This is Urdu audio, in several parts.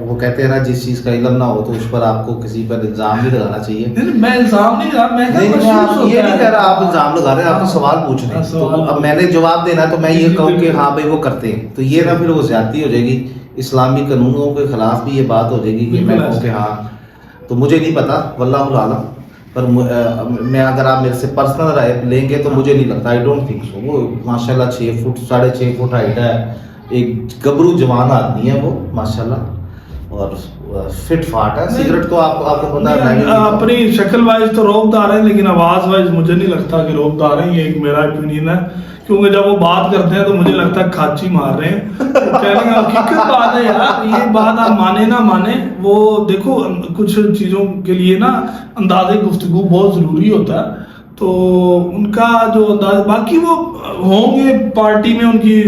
وہ کہتے ہیں نا جس چیز کا علم نہ ہو تو اس پر آپ کو کسی پر الزام نہیں لگانا چاہیے. میں الزام نہیں لگا, میں یہ نہیں کہہ رہا آپ الزام لگا رہے ہیں, آپ کو سوال پوچھ رہے ہیں. تو اب میں نے جواب دینا تو میں یہ کہوں کہ ہاں بھائی وہ کرتے ہیں, تو یہ نہ پھر وہ زیادتی ہو جائے گی, اسلامی قانونوں کے خلاف بھی یہ بات ہو جائے گی کہ میں کہوں کہ ہاں. تو مجھے نہیں پتا, واللہ اعلم. پر میں اگر آپ میرے سے پرسنل رائے لیں گے تو مجھے نہیں لگتا, آئی ڈونٹ تھنک سو. وہ ماشاء اللہ 6 فٹ 6.5 فٹ ہائٹ ہے, ایک گبرو جوان آدمی ہے وہ ماشاء اللہ, اور فٹ فاٹ ہے. سگریٹ تو آپ کو پتا ہے اپنی شکل وائز تو روب دار ہیں, لیکن آواز وائز مجھے نہیں لگتا کہ روب دار ہیں. یہ ایک میرا اوپینین ہے, کیونکہ جب وہ بات کرتے ہیں تو مجھے لگتا ہے کھانچی مار رہے ہیں. کہنے کا حقیقت بات ہے یار, یہ بات آپ مانے نہ مانے, وہ دیکھو کچھ چیزوں کے لیے نا انداز گفتگو بہت ضروری ہوتا ہے. تو ان کا جو انداز, باقی وہ ہوں گے پارٹی میں, ان کی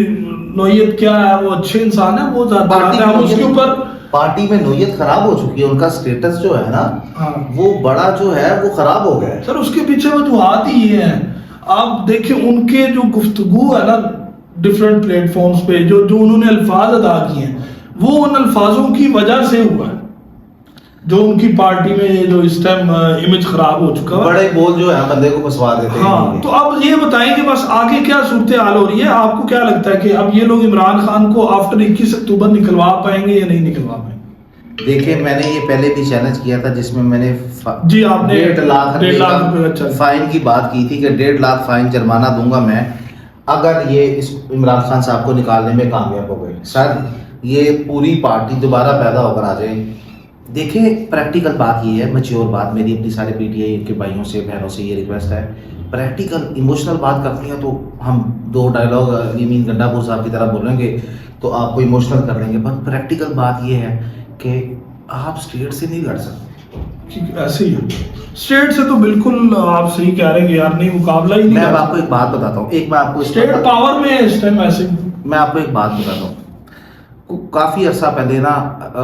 نوعیت کیا ہے, وہ اچھے انسان ہیں, وہ ہم اس کے اوپر. پارٹی میں نوعیت خراب ہو چکی ہے, ان کا سٹیٹس جو ہے نا وہ بڑا جو ہے وہ خراب ہو گیا ہے. سر اس کے پیچھے وجوہات ہی یہ ہیں. آپ دیکھیں ان کے جو گفتگو ہے نا ڈفرینٹ پلیٹ فارمز پہ, جو انہوں نے الفاظ ادا کیے ہیں, وہ ان الفاظوں کی وجہ سے ہوا ہے. جو ان کی پارٹی میں جو اس ٹائم امیج خراب ہو چکا ہے, بڑے بول جو ہے بندے کو پسوا دیتے ہیں. ہاں, تو اب یہ بتائیں کہ بس آگے کیا صورتحال ہو رہی ہے. آپ کو کیا لگتا ہے کہ اب یہ لوگ عمران خان کو آفٹر 21 اکتوبر نکلوا پائیں گے یا نہیں نکلوا پائیں گے؟ دیکھیں میں نے یہ پہلے بھی چیلنج کیا تھا جس میں نے جی آپ نے 1.5 لاکھ فائن کی بات کی تھی کہ 1.5 لاکھ فائن جرمانہ دوں گا میں اگر یہ اس عمران خان صاحب کو نکالنے میں کامیاب ہو گئے. سر یہ پوری پارٹی دوبارہ پیدا ہو کر آ جائے. دیکھیں پریکٹیکل بات یہ ہے, میچیور بات, میری اپنی سارے پی ٹی آئی کے بھائیوں سے بہنوں سے یہ ریکویسٹ ہے, پریکٹیکل ایموشنل بات کرنی ہے تو ہم 2 ڈائلاگ یمین گنڈا پور صاحب کی طرح بولیں گے تو آپ کو ایموشنل کر لیں گے. بٹ پریکٹیکل بات یہ ہے کہ آپ اسٹیٹ سے نہیں لڑ سکتے. ایسے ہی اسٹیٹ سے تو بالکل آپ صحیح کہہ رہے ہیں کہ یار نہیں, مقابلہ ہی نہیں. میں اب آپ کو ایک بات بتاتا ہوں, ایک میں آپ کو اسٹیٹ پاور میں اس ٹائم ایسے, میں آپ کو ایک بات بتاتا ہوں. کافی عرصہ پہلے نا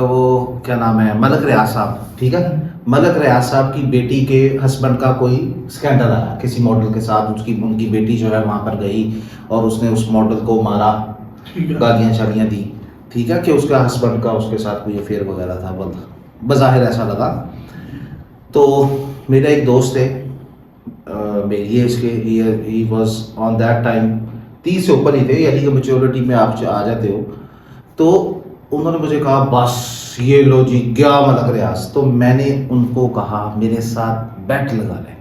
وہ کیا نام ہے ملک ریاض صاحب, ٹھیک ہے, ملک ریاض صاحب کی بیٹی کے ہسبینڈ کا کوئی اسکینڈل آیا کسی ماڈل کے ساتھ. ان کی بیٹی جو ہے وہاں پر گئی اور اس نے اس ماڈل کو مارا, گالیاں شالیاں دی, ٹھیک ہے, کہ اس کا ہسبینڈ کا اس کے ساتھ کوئی افیئر وغیرہ تھا, بظاہر ایسا لگا. تو میرا ایک دوست ہے, میری ایج کے, he was on that time 30 سے اوپر ہی تھے, یعنی کہ میچورٹی میں آپ آ جاتے ہو. تو انہوں نے مجھے کہا بس یہ لو جی گیا ملک ریاض. تو میں نے ان کو کہا میرے ساتھ بیٹ لگا لیں,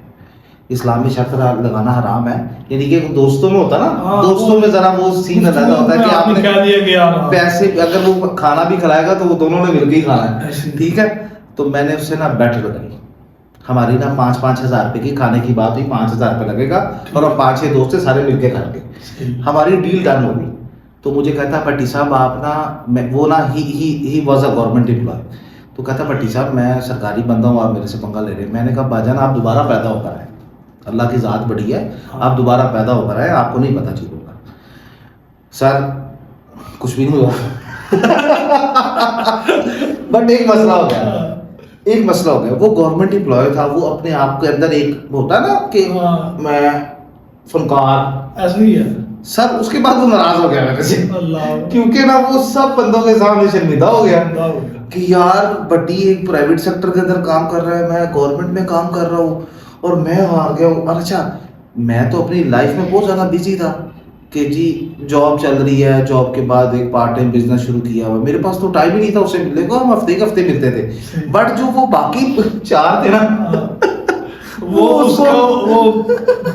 اسلامی شرط لگانا حرام ہے. یعنی کہ دوستوں میں ہوتا نا, دوستوں میں ذرا وہ سین علیحدہ ہوتا ہے کہ آپ نے کہہ دیا کہ پیسے اگر وہ کھانا بھی کھلائے گا تو وہ دونوں نے مل کے ہی کھانا ہے, ٹھیک ہے. تو میں نے اس سے نا بیٹ لگائی, ہماری نا 5-5 ہزار روپے کی کھانے کی بات ہوئی, 5 ہزار روپے لگے گا اور ہم 5-6 دوست سے سارے مل کے کھائیں گے. ہماری ڈیل ڈن ہو گئی. تو مجھے کہتا پٹی صاحب آپ نا, وہ نا he was a government employee. تو کہتا پٹی صاحب میں سرکاری بندہ ہوں, آپ میرے سے پنگا لے رہے ہیں. میں نے کہا باجان آپ دوبارہ پیدا ہو کر آئے, اللہ کی ذات بڑی ہے, آپ دوبارہ پیدا ہو کر آئے, آپ کو نہیں پتا چیزوں کا. سر کچھ بھی نہیں ہوا بٹ ایک مسئلہ ہو گیا, وہ گورنمنٹ امپلائی تھا, وہ اپنے آپ کے اندر ایک ہوتا نا کہ میں فنکار, ایسا ہی ہے سر. اس کے بعد وہ ناراض ہو گیا میرے سے, کیونکہ نا وہ سب بندوں کے سامنے شرمندہ ہو گیا کہ یار بڈی ایک پرائیویٹ سیکٹر کے اندر کام کر رہا ہے, میں گورنمنٹ میں کام کر رہا ہوں اور میں ہار گیا ہوں. اچھا میں تو اپنی لائف میں بہت زیادہ بزی تھا کہ جی جاب چل رہی ہے, جاب کے بعد ایک پارٹ ٹائم بزنس شروع کیا ہوا, میرے پاس تو ٹائم ہی نہیں تھا اسے ملنے کو, ہم ہفتے کے ہفتے ملتے تھے. بٹ جو وہ باقی 4 تھے نا وہ اس کو وہ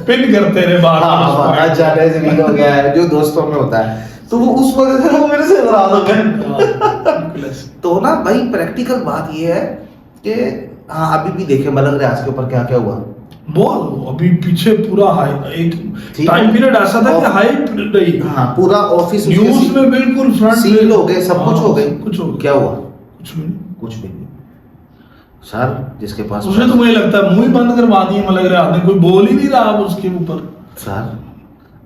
پن کرتے رہے باہر جانے زمین ہو گیا ہے جو دوستوں میں ہوتا ہے, تو وہ اس وجہ سے وہ میرے سے ناراض ہو گئے. تو نا بھائی پریکٹیکل بات یہ ہے کہ ہاں ابھی بھی دیکھیں ملک ریاض کے اوپر کیا کیا ہوا. بہت ابھی پیچھے پورا ایک ٹائم پیریڈ ایسا تھا کہ ہائپ رہی, ہاں پورا آفس نیوز میں بالکل فرنٹ سیل ہو گئے, سب کچھ ہو گئے. کیا ہوا؟ کچھ بھی نہیں. سر جس کے پاس اسے تو مجھے لگتا ہے منہ ہی بند کروا دیے ملک ریاض نے, کوئی بول ہی نہیں رہا اب اس کے اوپر. سر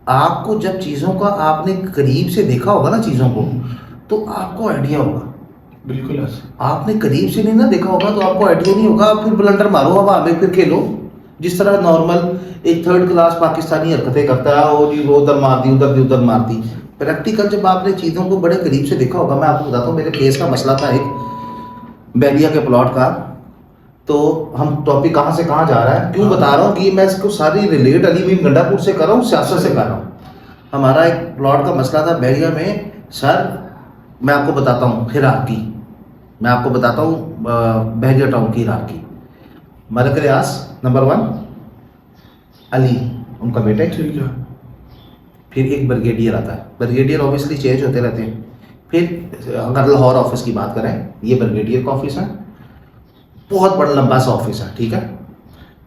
آپ کو جب چیزوں کا آپ نے قریب سے دیکھا ہوگا نا چیزوں کو, تو آپ کو آئیڈیا ہوگا. بالکل ایسا آپ نے قریب سے نہیں نا دیکھا ہوگا تو آپ کو آئیڈیا نہیں ہوگا. آپ پھر بلنڈر مارو ہوا میں, پھر کھیلو, جس طرح نارمل ایک تھرڈ کلاس پاکستانی حرکتیں کرتا ہے، وہ جی وہ ادھر مار دی ادھر مار دی. پریکٹیکل جب آپ نے چیزوں کو بڑے قریب سے دیکھا ہوگا، میں آپ کو بتاتا ہوں، میرے کیس کا مسئلہ تھا ایک بہلیہ کے پلاٹ کا. تو ہم ٹاپک کہاں سے کہاں جا رہا ہے، کیوں بتا رہا ہوں کہ میں اس کو ساری ریلیٹ علی امین گنڈا پور سے کر رہا ہوں، سیاست سے کر رہا ہوں. ہمارا ایک پلاٹ کا مسئلہ تھا بہلیہ میں. سر میں آپ کو بتاتا ہوں ہیرارکی، میں آپ کو بتاتا ہوں بہلیہ ٹاؤن کی ہیرارکی. ملک ریاض نمبر 1، علی ان کا بیٹا، ٹھیک ہے. پھر ایک بریگیڈیئر آتا ہے. بریگیڈیئر اوبیسلی چینج ہوتے رہتے ہیں. پھر اگر لاہور آفس کی بات کریں، یہ بریگیڈیئر کا آفس ہے، بہت بڑا لمبا سا آفس ہے، ٹھیک ہے.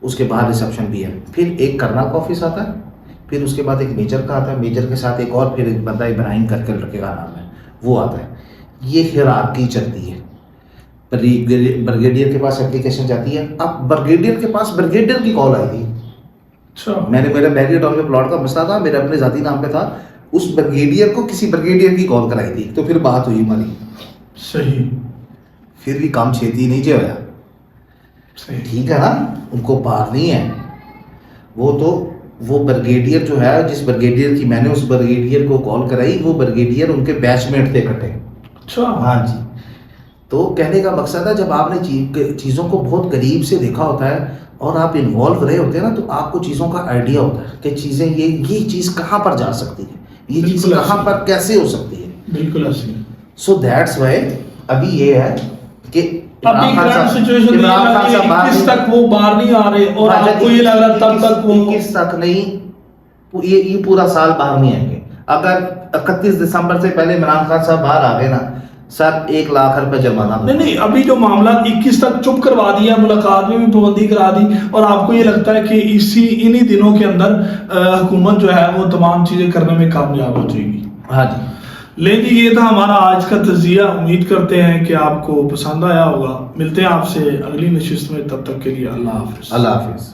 اس کے باہر ریسیپشن بھی ہے. پھر ایک کرنل کا آفس آتا ہے. پھر اس کے بعد ایک میجر کا آتا ہے. میجر کے ساتھ ایک اور پھر ایک بندہ ابراہیم کر کے لڑکے کا نام ہے، وہ آتا ہے. یہ ہیرارکی چلتی ہے. بریگیڈیئر کے پاس اپلیکیشن جاتی ہے. اب بریگیڈیئر کے پاس بریگیڈیئر کی کال آئی تھی. میں نے میرے بہلیہ ٹاؤن میں پلاٹ کا مسئلہ تھا، میرے اپنے ذاتی نام پہ تھا. اس بریگیڈیئر کو کسی بریگیڈیئر کی کال کرائی تھی. تو پھر بات ہوئی ہماری. صحیح. پھر بھی کام چھیتی نہیں جو ہوا. ٹھیک ہے نا، ان کو پار نہیں ہے. وہ بریگیڈیئر جو ہے، جس بریگیڈیئر کی میں نے اس بریگیڈیئر کو کال کرائی، وہ بریگیڈیئر ان کے بیچ میٹ تھے اکٹھے. اچھا. ہاں جی. تو کہنے کا مقصد ہے جب آپ نے چیزوں کو بہت قریب سے دیکھا ہوتا ہے اور آپ انوالو رہے ہوتے ہیں نا، تو آپ کو چیزوں کا آئیڈیا ہوتا ہے کہ چیزیں یہ چیز کہاں پر جا سکتی ہے، یہ چیز کہاں پر کیسے ہو سکتی ہے. بالکل ایسے. سو دیٹس وائی ابھی یہ ہے کہ ابھی کرنٹ سچویشن کس تک وہ باہر نہیں آ رہے، اور آپ کو یہ لگ رہا تب تک وہ کس تک نہیں، یہ پورا سال باہر نہیں آئیں گے. اگر 31 دسمبر سے پہلے عمران خان صاحب باہر آ گئے نا، سر 1 لاکھ روپے جرمانہ. نہیں، ابھی جو معاملہ 21 تک چپ کروا دیا، ملاقات میں بھی پابندی کرا دی، اور آپ کو یہ لگتا ہے کہ انہی دنوں کے اندر حکومت جو ہے وہ تمام چیزیں کرنے میں کامیاب ہو جائے گی. ہاں جی. لیکن یہ تھا ہمارا آج کا تجزیہ. امید کرتے ہیں کہ آپ کو پسند آیا ہوگا. ملتے ہیں آپ سے اگلی نشست میں، تب تک کے لیے اللہ حافظ. اللہ حافظ.